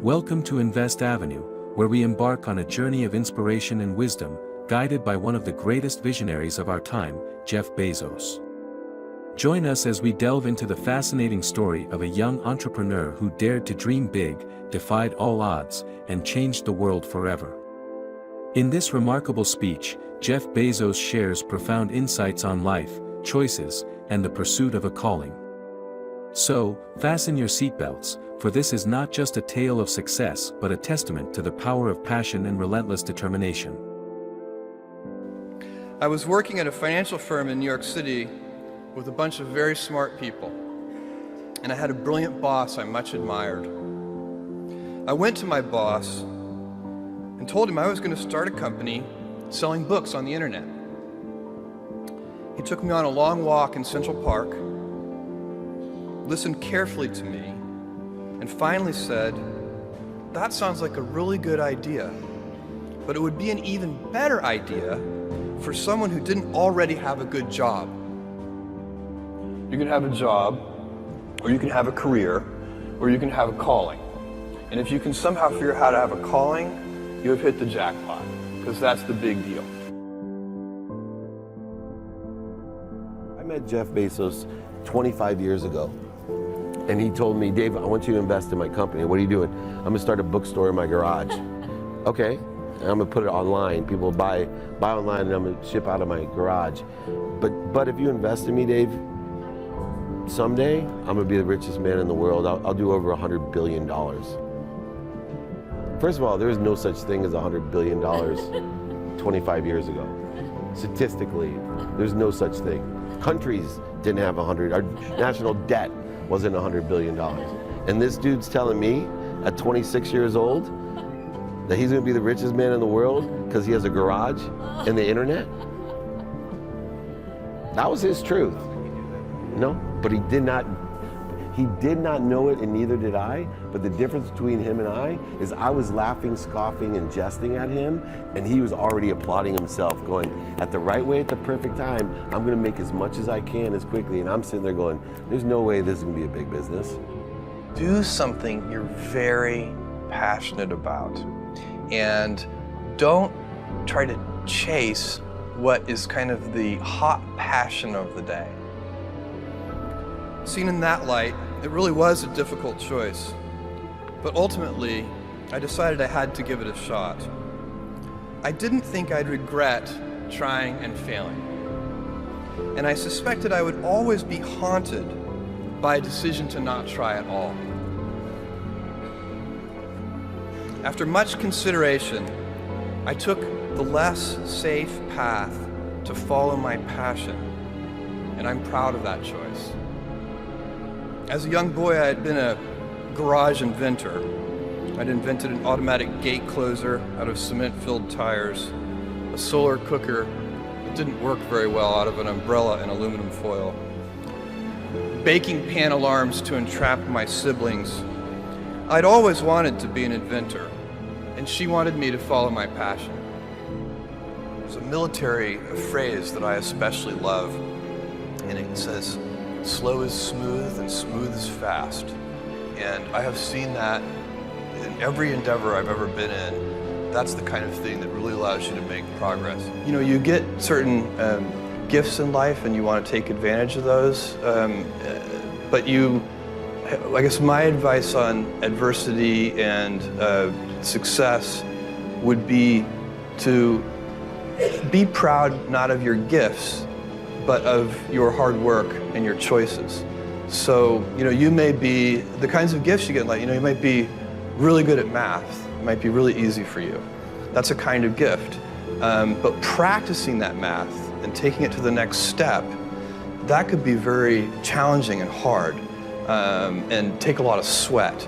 Welcome to Invest Avenue, where we embark on a journey of inspiration and wisdom, guided by one of the greatest visionaries of our time, Jeff Bezos. Join us as we delve into the fascinating story of a young entrepreneur who dared to dream big, defied all odds, and changed the world forever. In this remarkable speech, Jeff Bezos shares profound insights on life, choices, and the pursuit of a calling. So, fasten your seatbelts, for this is not just a tale of success but a testament to the power of passion and relentless determination. I was working at a financial firm in New York City with a bunch of very smart people, and I had a brilliant boss I much admired. I went to my boss and told him I was going to start a company selling books on the internet. He took me on a long walk in Central Park, listened carefully to me, and finally said, "That sounds like a really good idea, but it would be an even better idea for someone who didn't already have a good job." You can have a job, or you can have a career, or you can have a calling. And if you can somehow figure out how to have a calling, you have hit the jackpot, because that's the big deal. I met Jeff Bezos 25 years ago, and he told me, "Dave, I want you to invest in my company." "What are you doing?" "I'm gonna start a bookstore in my garage." "Okay, and I'm gonna put it online. People buy online, and I'm gonna ship out of my garage. But if you invest in me, Dave, someday I'm gonna be the richest man in the world. I'll do over $100 billion. First of all, there was no such thing as $100 billion 25 years ago. Statistically, there's no such thing. Countries didn't have 100. Our national debt wasn't $100 billion. And this dude's telling me at 26 years old that he's gonna be the richest man in the world because he has a garage and the internet? That was his truth. No, but he did not know it, and neither did I. But the difference between him and I is I was laughing, scoffing, and jesting at him, and he was already applauding himself, going, at the right way, at the perfect time, I'm gonna make as much as I can as quickly. And I'm sitting there going, there's no way this is gonna be a big business. Do something you're very passionate about, and don't try to chase what is kind of the hot passion of the day. Seen in that light, it really was a difficult choice, but ultimately, I decided I had to give it a shot. I didn't think I'd regret trying and failing, and I suspected I would always be haunted by a decision to not try at all. After much consideration, I took the less safe path to follow my passion, and I'm proud of that choice. As a young boy, I had been a garage inventor. I'd invented an automatic gate closer out of cement-filled tires, a solar cooker that didn't work very well out of an umbrella and aluminum foil, baking pan alarms to entrap my siblings. I'd always wanted to be an inventor, and she wanted me to follow my passion. There's a military phrase that I especially love, and it says, "Slow is smooth and smooth is fast." And I have seen that in every endeavor I've ever been in. That's the kind of thing that really allows you to make progress. You know, you get certain gifts in life and you want to take advantage of those, but I guess my advice on adversity and success would be to be proud not of your gifts, but of your hard work and your choices. So, you may be, the kinds of gifts you get in life, you might be really good at math. It might be really easy for you. That's a kind of gift. But practicing that math and taking it to the next step, that could be very challenging and hard and take a lot of sweat.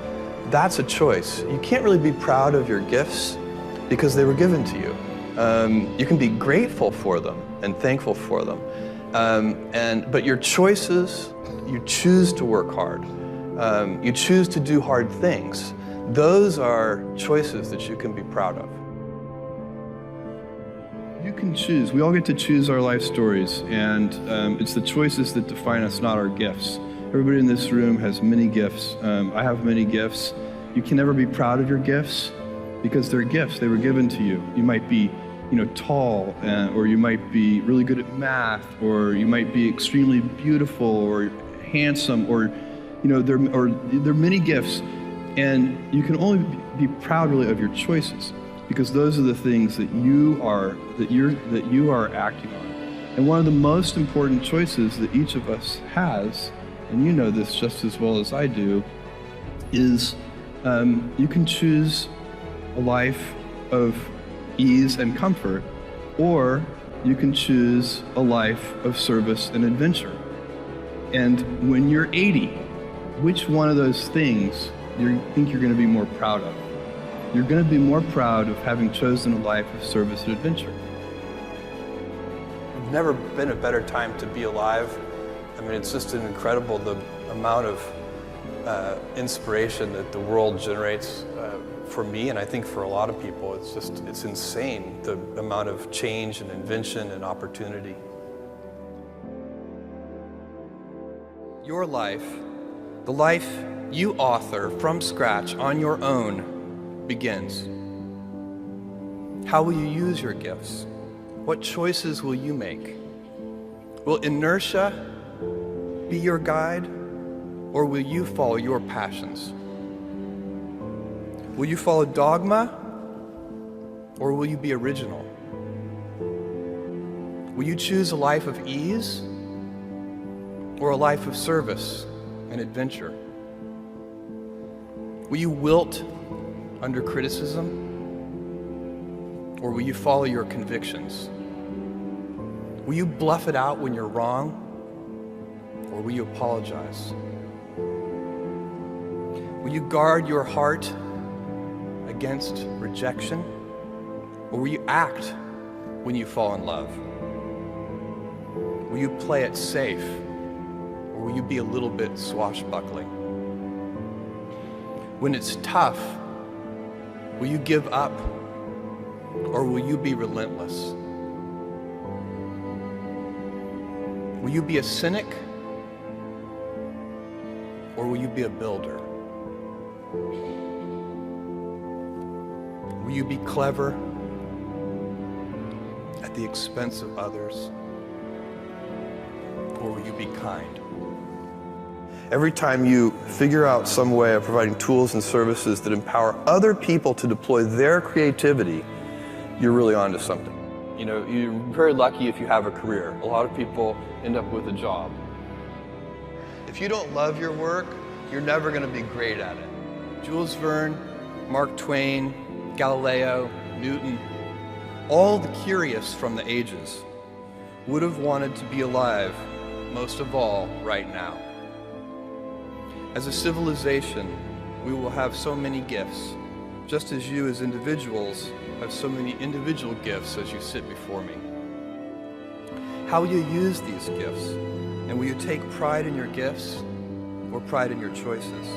That's a choice. You can't really be proud of your gifts because they were given to you. You can be grateful for them and thankful for them. But your choices, you choose to work hard. You choose to do hard things. Those are choices that you can be proud of. You can choose. We all get to choose our life stories, and it's the choices that define us, not our gifts. Everybody in this room has many gifts. I have many gifts, You can never be proud of your gifts because they're gifts. They were given to you. You might be, tall, or you might be really good at math, or you might be extremely beautiful or handsome, or there are many gifts, and you can only be proud really of your choices because those are the things that you are acting on. And one of the most important choices that each of us has, and you know this just as well as I do, is you can choose a life of ease and comfort, or you can choose a life of service and adventure. And when you're 80, which one of those things do you think you're going to be more proud of? You're going to be more proud of having chosen a life of service and adventure. There's never been a better time to be alive. I mean, it's just incredible the amount of inspiration that the world generates for me, and I think for a lot of people. It's insane, the amount of change and invention and opportunity. Your life, the life you author from scratch on your own, begins. How will you use your gifts? What choices will you make? Will inertia be your guide, or will you follow your passions? Will you follow dogma, or will you be original? Will you choose a life of ease, or a life of service and adventure? Will you wilt under criticism, or will you follow your convictions? Will you bluff it out when you're wrong, or will you apologize? Will you guard your heart against rejection, or will you act when you fall in love? Will you play it safe, or will you be a little bit swashbuckling? When it's tough, will you give up, or will you be relentless? Will you be a cynic, or will you be a builder? Will you be clever at the expense of others, or will you be kind? Every time you figure out some way of providing tools and services that empower other people to deploy their creativity, you're really onto something. You're very lucky if you have a career. A lot of people end up with a job. If you don't love your work, you're never going to be great at it. Jules Verne, Mark Twain, Galileo, Newton, all the curious from the ages would have wanted to be alive, most of all, right now. As a civilization, we will have so many gifts, just as you as individuals have so many individual gifts as you sit before me. How will you use these gifts? And will you take pride in your gifts or pride in your choices?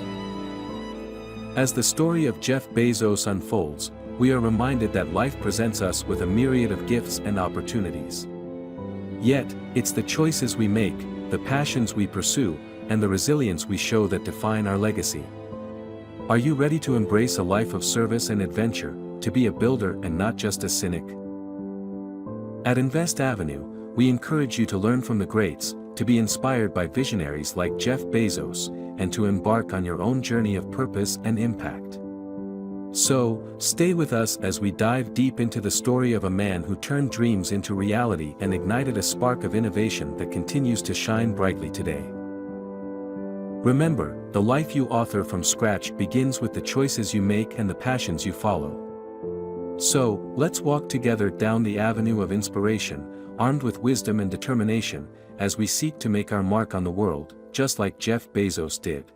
As the story of Jeff Bezos unfolds, we are reminded that life presents us with a myriad of gifts and opportunities. Yet, it's the choices we make, the passions we pursue, and the resilience we show that define our legacy. Are you ready to embrace a life of service and adventure, to be a builder and not just a cynic? At Invest Avenue, we encourage you to learn from the greats, to be inspired by visionaries like Jeff Bezos, and to embark on your own journey of purpose and impact. So, stay with us as we dive deep into the story of a man who turned dreams into reality and ignited a spark of innovation that continues to shine brightly today. Remember, the life you author from scratch begins with the choices you make and the passions you follow. So, let's walk together down the avenue of inspiration, armed with wisdom and determination, as we seek to make our mark on the world, just like Jeff Bezos did.